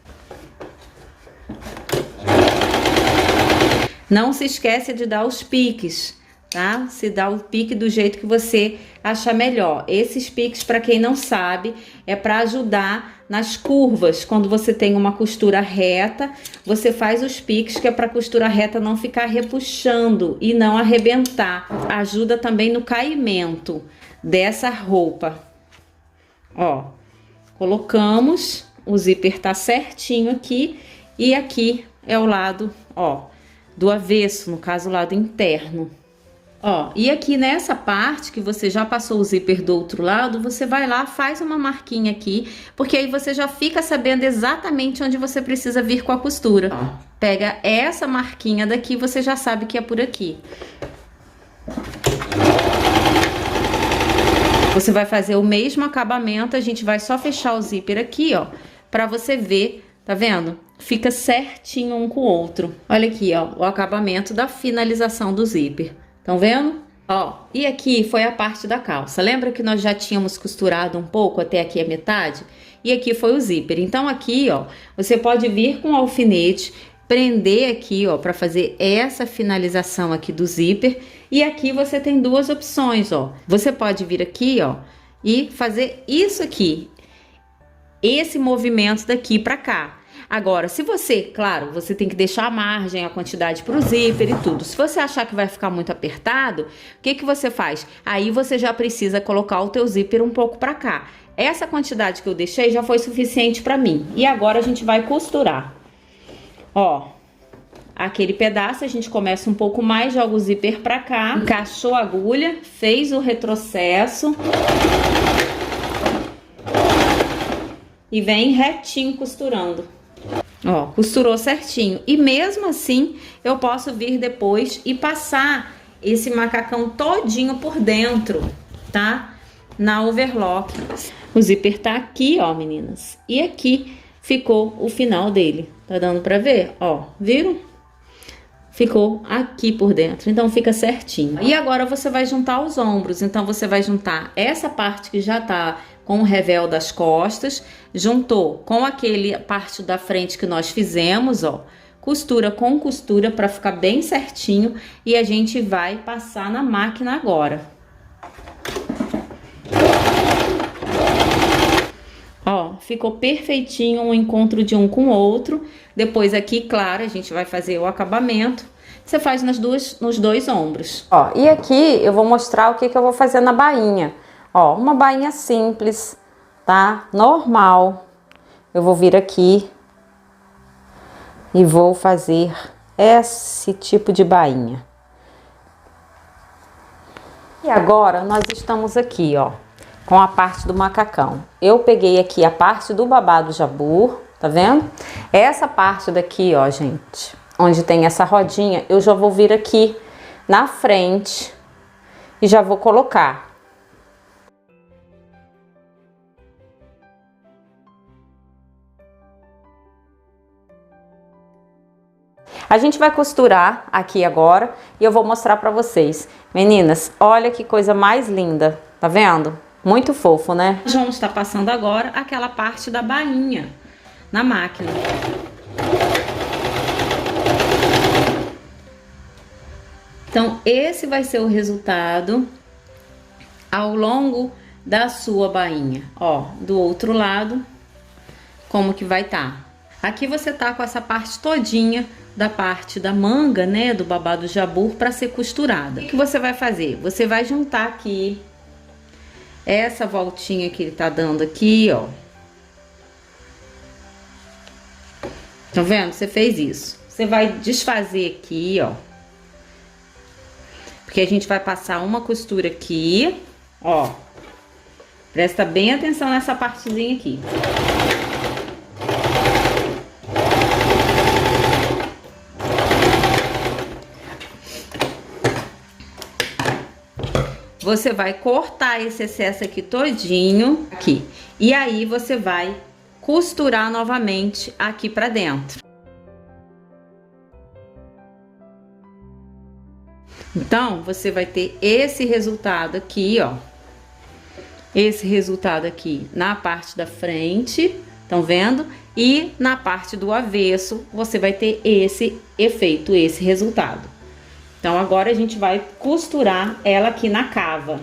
Não se esqueça de dar os piques, tá? Se dá o pique do jeito que você achar melhor. Esses piques, para quem não sabe, é para ajudar nas curvas. Quando você tem uma costura reta, você faz os piques, que é para a costura reta não ficar repuxando e não arrebentar. Ajuda também no caimento dessa roupa. Ó, colocamos, o zíper tá certinho aqui e aqui é o lado, ó, do avesso, no caso o lado interno. Ó, e aqui nessa parte que você já passou o zíper do outro lado, você vai lá, faz uma marquinha aqui, porque aí você já fica sabendo exatamente onde você precisa vir com a costura. Ó, pega essa marquinha daqui, você já sabe que é por aqui. Você vai fazer o mesmo acabamento, a gente vai só fechar o zíper aqui, ó, pra você ver, tá vendo? Fica certinho um com o outro. Olha aqui, ó, o acabamento da finalização do zíper. Estão vendo? Ó, e aqui foi a parte da calça. Lembra que nós já tínhamos costurado um pouco até aqui a metade? E aqui foi o zíper. Então aqui, ó, você pode vir com o alfinete, prender aqui, ó, para fazer essa finalização aqui do zíper. E aqui você tem duas opções, ó. Você pode vir aqui, ó, e fazer isso aqui. Esse movimento daqui para cá. Agora, se você, claro, você tem que deixar a margem, a quantidade para o zíper e tudo. Se você achar que vai ficar muito apertado, o que que você faz? Aí você já precisa colocar o teu zíper um pouco para cá. Essa quantidade que eu deixei já foi suficiente para mim. E agora a gente vai costurar. Ó, aquele pedaço a gente começa um pouco mais, joga o zíper para cá, encaixou a agulha, fez o retrocesso e vem retinho costurando. Ó, costurou certinho. E mesmo assim, eu posso vir depois e passar esse macacão todinho por dentro, tá? Na overlock. O zíper tá aqui, ó, meninas. E aqui ficou o final dele. Tá dando pra ver? Ó, viram? ficou aqui por dentro, então fica certinho. E agora você vai juntar os ombros, então você vai juntar essa parte que já tá com o revel das costas, juntou com aquele parte da frente que nós fizemos, ó, costura com costura para ficar bem certinho, e a gente vai passar na máquina agora. Ó, ficou perfeitinho o encontro de um com o outro. Depois aqui, claro, a gente vai fazer o acabamento. Você faz nos dois ombros. Ó, e aqui eu vou mostrar o que eu vou fazer na bainha. Ó, uma bainha simples, tá? Normal. Eu vou vir aqui e vou fazer esse tipo de bainha. E agora nós estamos aqui, ó, com a parte do macacão. Eu peguei aqui a parte do babado jabur, tá vendo? Essa parte daqui, ó, gente, onde tem essa rodinha, eu já vou vir aqui na frente e já vou colocar. A gente vai costurar aqui agora e eu vou mostrar pra vocês. Meninas, olha que coisa mais linda, tá vendo? Muito fofo, né? Nós vamos estar passando agora aquela parte da bainha na máquina. Então, esse vai ser o resultado ao longo da sua bainha. Ó, do outro lado, como que vai estar. Aqui você tá com essa parte todinha da parte da manga, né, do babado jabur para ser costurada. O que você vai fazer? Você vai juntar aqui essa voltinha que ele tá dando aqui, ó. Tá vendo? Você fez isso. Você vai desfazer aqui, ó. Porque a gente vai passar uma costura aqui, ó. Presta bem atenção nessa partezinha aqui. Você vai cortar esse excesso aqui todinho, aqui. E aí você vai costurar novamente aqui pra dentro. Então, você vai ter esse resultado aqui, ó. Esse resultado aqui na parte da frente, estão vendo? E na parte do avesso, você vai ter esse efeito, esse resultado. Então, agora a gente vai costurar ela aqui na cava.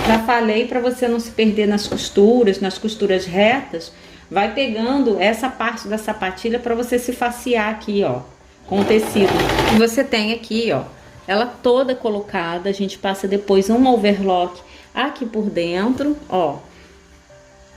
Já falei para você não se perder nas costuras retas. Vai pegando essa parte da sapatilha para você se facear aqui, ó, com o tecido. E você tem aqui, ó, ela toda colocada. A gente passa depois um overlock aqui por dentro, ó.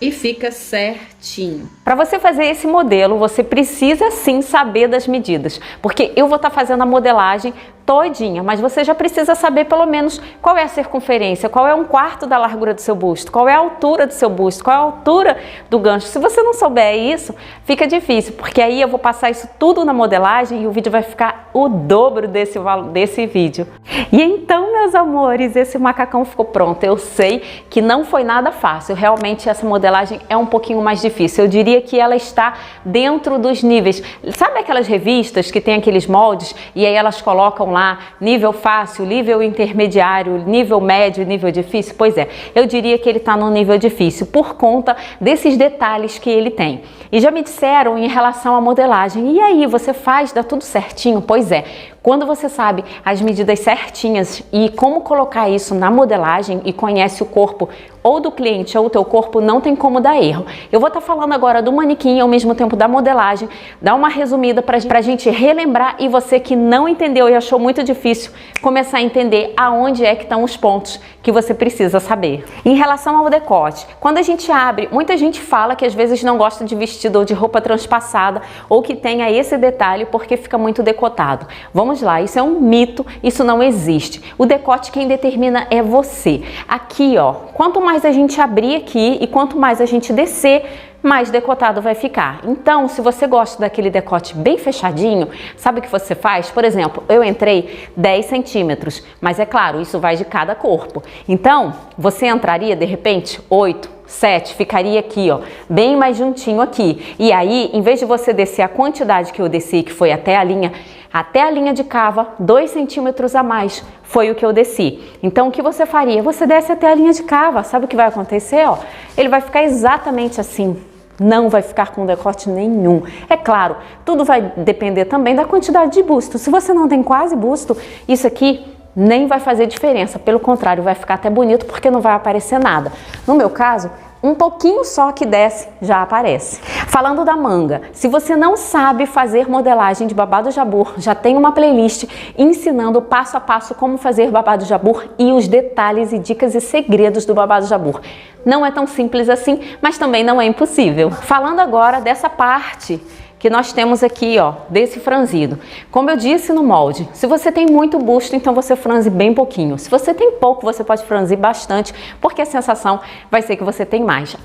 E fica certinho. Para você fazer esse modelo, você precisa sim saber das medidas, porque eu vou estar fazendo a modelagem todinha, mas você já precisa saber pelo menos qual é a circunferência, qual é 1/4 da largura do seu busto, qual é a altura do seu busto, qual é a altura do gancho. Se você não souber isso, fica difícil, porque aí eu vou passar isso tudo na modelagem e o vídeo vai ficar o dobro desse vídeo. E então, meus amores, esse macacão ficou pronto. Eu sei que não foi nada fácil, realmente essa modelagem é um pouquinho mais difícil. Eu diria que ela está dentro dos níveis. Sabe aquelas revistas que tem aqueles moldes e aí elas colocam lá nível fácil, nível intermediário, nível médio, nível difícil? Pois é, eu diria que ele está no nível difícil por conta desses detalhes que ele tem. E já me disseram em relação à modelagem, e aí, você faz, dá tudo certinho? Pois é, quando você sabe as medidas certinhas e como colocar isso na modelagem e conhece o corpo ou do cliente ou o teu corpo, não tem como dar erro. Eu vou estar falando agora do manequim ao mesmo tempo da modelagem, dá uma resumida pra gente relembrar, e você que não entendeu e achou muito difícil, começar a entender aonde é que estão os pontos que você precisa saber. Em relação ao decote, quando a gente abre, muita gente fala que às vezes não gosta de vestido ou de roupa transpassada ou que tenha esse detalhe porque fica muito decotado. Vamos lá, isso é um mito, isso não existe. O decote quem determina é você. Aqui, ó, quanto mais a gente abrir aqui e quanto mais a gente descer, mais decotado vai ficar. Então, se você gosta daquele decote bem fechadinho, sabe o que você faz? Por exemplo, eu entrei 10 centímetros, mas é claro, isso vai de cada corpo. Então, você entraria de repente 8, 7, ficaria aqui, ó, bem mais juntinho aqui. E aí, em vez de você descer a quantidade que eu desci, que foi até a linha de cava, 2 centímetros a mais, foi o que eu desci. Então, o que você faria? Você desce até a linha de cava, sabe o que vai acontecer, ó? Ele vai ficar exatamente assim. Não vai ficar com decote nenhum. É claro, tudo vai depender também da quantidade de busto. Se você não tem quase busto, isso aqui nem vai fazer diferença. Pelo contrário, vai ficar até bonito porque não vai aparecer nada. No meu caso, um pouquinho só que desce já aparece. Falando da manga, se você não sabe fazer modelagem de babado jabur, já tem uma playlist ensinando passo a passo como fazer babado jabur e os detalhes e dicas e segredos do babado jabur. Não é tão simples assim, mas também não é impossível. Falando agora dessa parte que nós temos aqui, ó, desse franzido. Como eu disse no molde, se você tem muito busto, então você franze bem pouquinho. Se você tem pouco, você pode franzir bastante, porque a sensação vai ser que você tem mais.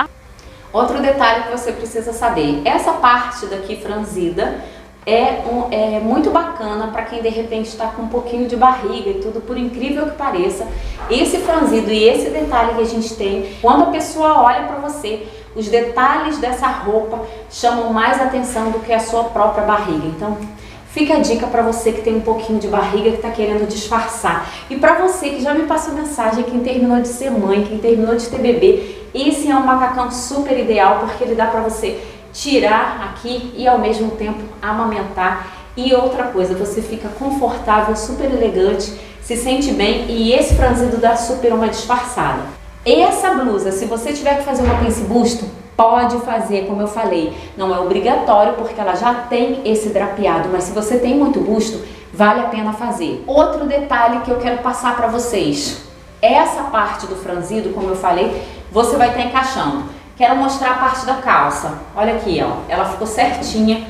Outro detalhe que você precisa saber, essa parte daqui franzida é muito bacana para quem de repente está com um pouquinho de barriga e tudo, por incrível que pareça. Esse franzido e esse detalhe que a gente tem, quando a pessoa olha para você, os detalhes dessa roupa chamam mais atenção do que a sua própria barriga. Então, fica a dica para você que tem um pouquinho de barriga, que está querendo disfarçar. E para você que já me passou mensagem, quem terminou de ser mãe, quem terminou de ter bebê, esse é um macacão super ideal, porque ele dá para você tirar aqui e ao mesmo tempo amamentar. E outra coisa, você fica confortável, super elegante, se sente bem e esse franzido dá super uma disfarçada. Essa blusa, se você tiver que fazer uma pince busto, pode fazer, como eu falei, não é obrigatório porque ela já tem esse drapeado, mas se você tem muito busto, vale a pena fazer. Outro detalhe que eu quero passar para vocês, essa parte do franzido, como eu falei, você vai estar encaixando. Quero mostrar a parte da calça, olha aqui, ó, ela ficou certinha,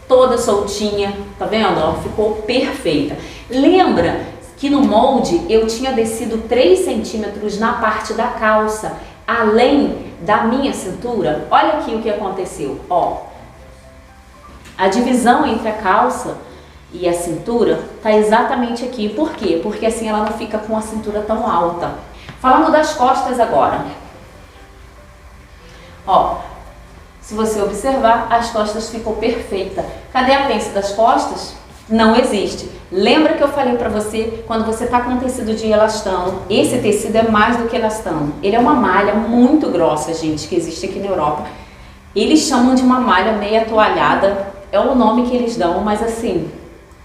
toda soltinha, tá vendo? Ó, ficou perfeita. Lembra que no molde eu tinha descido 3 centímetros na parte da calça, além da minha cintura? Olha aqui o que aconteceu, ó. A divisão entre a calça e a cintura tá exatamente aqui. Por quê? Porque assim ela não fica com a cintura tão alta. Falando das costas agora. Ó, se você observar, as costas ficou perfeita. Cadê a pence das costas? Não existe. Lembra que eu falei pra você, quando você tá com um tecido de elastano, esse tecido é mais do que elastano. Ele é uma malha muito grossa, gente, que existe aqui na Europa. Eles chamam de uma malha meia toalhada, é o nome que eles dão, mas assim,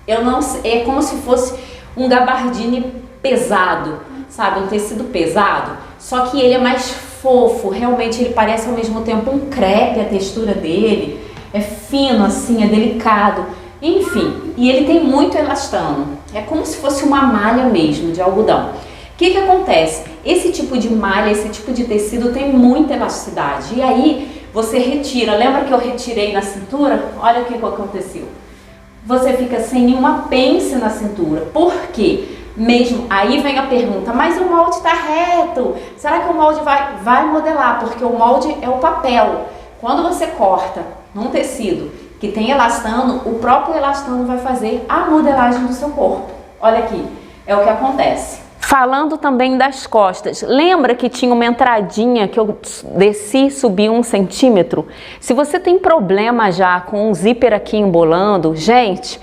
eu não sei, é como se fosse um gabardine pesado, sabe? Um tecido pesado, só que ele é mais fofo, realmente ele parece ao mesmo tempo um crepe, a textura dele, é fino assim, é delicado. Enfim, e ele tem muito elastano, é como se fosse uma malha mesmo de algodão. O que acontece? Esse tipo de malha, esse tipo de tecido tem muita elasticidade e aí você retira, lembra que eu retirei na cintura? Olha o que aconteceu. Você fica sem nenhuma pence na cintura, por quê? Mesmo, aí vem a pergunta, mas o molde está reto, será que o molde vai modelar? Porque o molde é o papel, quando você corta num tecido que tem elastano, o próprio elastano vai fazer a modelagem do seu corpo. Olha aqui, é o que acontece. Falando também das costas, lembra que tinha uma entradinha que eu desci e subi 1 centímetro? Se você tem problema já com um zíper aqui embolando, gente,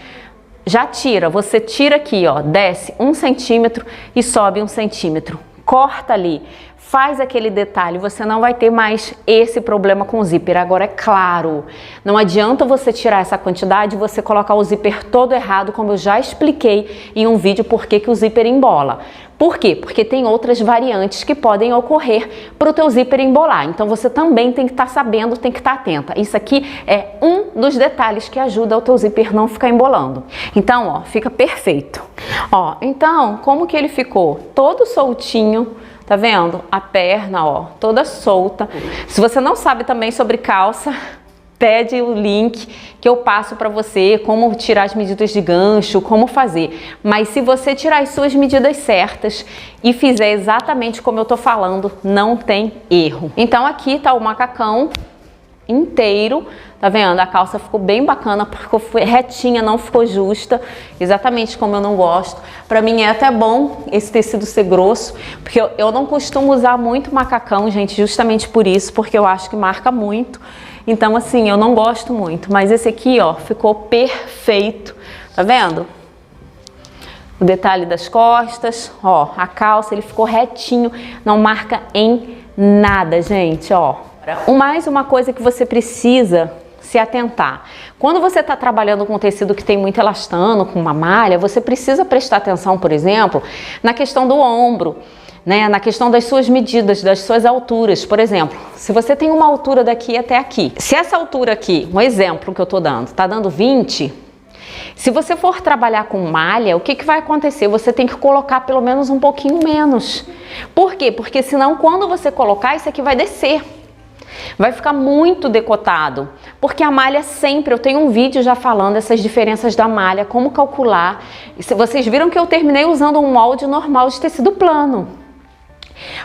já tira, você tira aqui, ó, desce 1 centímetro e sobe 1 centímetro. Corta ali, faz aquele detalhe, você não vai ter mais esse problema com o zíper. Agora é claro, não adianta você tirar essa quantidade e você colocar o zíper todo errado, como eu já expliquei em um vídeo por que o zíper embola. Por quê? Porque tem outras variantes que podem ocorrer para o teu zíper embolar. Então você também tem que estar sabendo, tem que estar atenta. Isso aqui é um dos detalhes que ajuda o teu zíper não ficar embolando. Então, ó, fica perfeito. Ó, então, como que ele ficou? Todo soltinho. Tá vendo? A perna, ó, toda solta. Se você não sabe também sobre calça, pede o link que eu passo para você, como tirar as medidas de gancho, como fazer. Mas se você tirar as suas medidas certas e fizer exatamente como eu tô falando, não tem erro. Então aqui tá o macacão. inteiro. Tá vendo? A calça ficou bem bacana, ficou retinha, não ficou justa, exatamente como eu não gosto. Pra mim é até bom esse tecido ser grosso, porque eu não costumo usar muito macacão, gente, justamente por isso, porque eu acho que marca muito. Então, assim, eu não gosto muito, mas esse aqui, ó, ficou perfeito. Tá vendo? O detalhe das costas, ó, a calça, ele ficou retinho, não marca em nada, gente, ó. Mais uma coisa que você precisa se atentar. Quando você está trabalhando com tecido que tem muito elastano, com uma malha, você precisa prestar atenção, por exemplo, na questão do ombro, né? Na questão das suas medidas, das suas alturas. Por exemplo, se você tem uma altura daqui até aqui, se essa altura aqui, um exemplo que eu estou dando, está dando 20, se você for trabalhar com malha, o que vai acontecer? Você tem que colocar pelo menos um pouquinho menos. Por quê? Porque senão quando você colocar, isso aqui vai descer. Vai ficar muito decotado, porque a malha sempre, eu tenho um vídeo já falando essas diferenças da malha, como calcular. E se vocês viram que eu terminei usando um molde normal de tecido plano.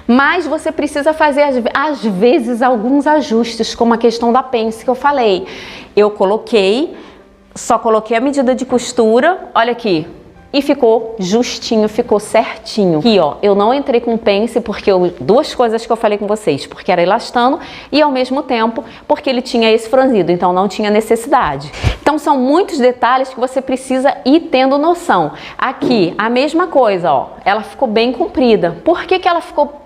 Mas você precisa fazer, às vezes, alguns ajustes, como a questão da pence que eu falei. Eu só coloquei a medida de costura, olha aqui. E ficou justinho, ficou certinho. Aqui, ó, eu não entrei com pence porque duas coisas que eu falei com vocês, porque era elastano e ao mesmo tempo porque ele tinha esse franzido, então não tinha necessidade. Então são muitos detalhes que você precisa ir tendo noção. Aqui, a mesma coisa, ó, ela ficou bem comprida. Por que ela ficou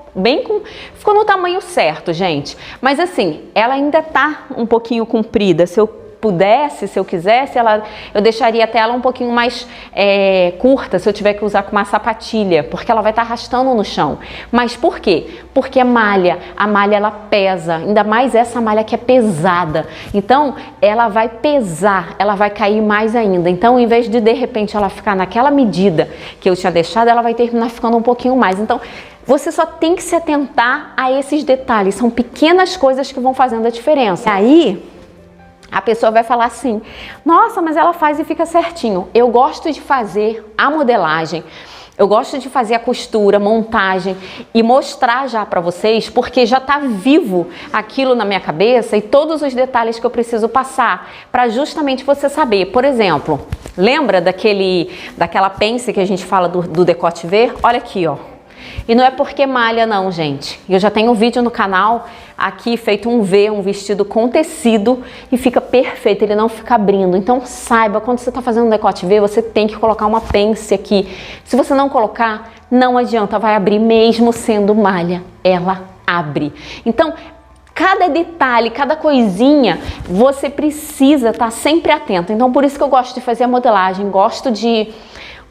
ficou no tamanho certo, gente? Mas assim, ela ainda tá um pouquinho comprida. Se eu pudesse, se eu quisesse, eu deixaria até ela um pouquinho mais curta, se eu tiver que usar com uma sapatilha, porque ela vai estar arrastando no chão. Mas por quê? Porque a malha ela pesa, ainda mais essa malha que é pesada. Então, ela vai pesar, ela vai cair mais ainda. Então, em vez de repente ela ficar naquela medida que eu tinha deixado, ela vai terminar ficando um pouquinho mais. Então, você só tem que se atentar a esses detalhes, são pequenas coisas que vão fazendo a diferença. Aí, a pessoa vai falar assim, nossa, mas ela faz e fica certinho. Eu gosto de fazer a modelagem, eu gosto de fazer a costura, montagem e mostrar já para vocês, porque já tá vivo aquilo na minha cabeça e todos os detalhes que eu preciso passar, para justamente você saber. Por exemplo, lembra daquela pence que a gente fala do decote V? Olha aqui, ó. E não é porque malha não, gente. Eu já tenho um vídeo no canal aqui feito um V, um vestido com tecido e fica perfeito, ele não fica abrindo. Então saiba, quando você está fazendo um decote V, você tem que colocar uma pence aqui. Se você não colocar, não adianta, vai abrir mesmo sendo malha. Ela abre. Então, cada detalhe, cada coisinha, você precisa estar sempre atento. Então por isso que eu gosto de fazer a modelagem, gosto de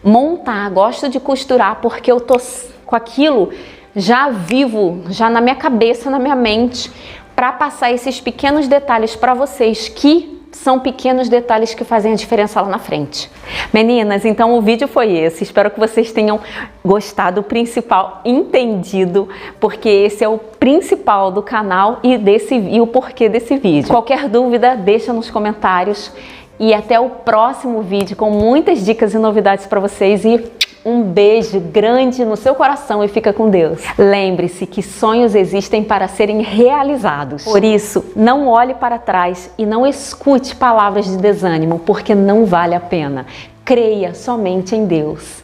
montar, gosto de costurar, porque eu tô com aquilo já vivo, já na minha cabeça, na minha mente, para passar esses pequenos detalhes para vocês, que são pequenos detalhes que fazem a diferença lá na frente. Meninas, então o vídeo foi esse. Espero que vocês tenham gostado, o principal, entendido, porque esse é o principal do canal e o porquê desse vídeo. Qualquer dúvida, deixa nos comentários. E até o próximo vídeo com muitas dicas e novidades para vocês e um beijo grande no seu coração e fica com Deus. Lembre-se que sonhos existem para serem realizados. Por isso, não olhe para trás e não escute palavras de desânimo, porque não vale a pena. Creia somente em Deus.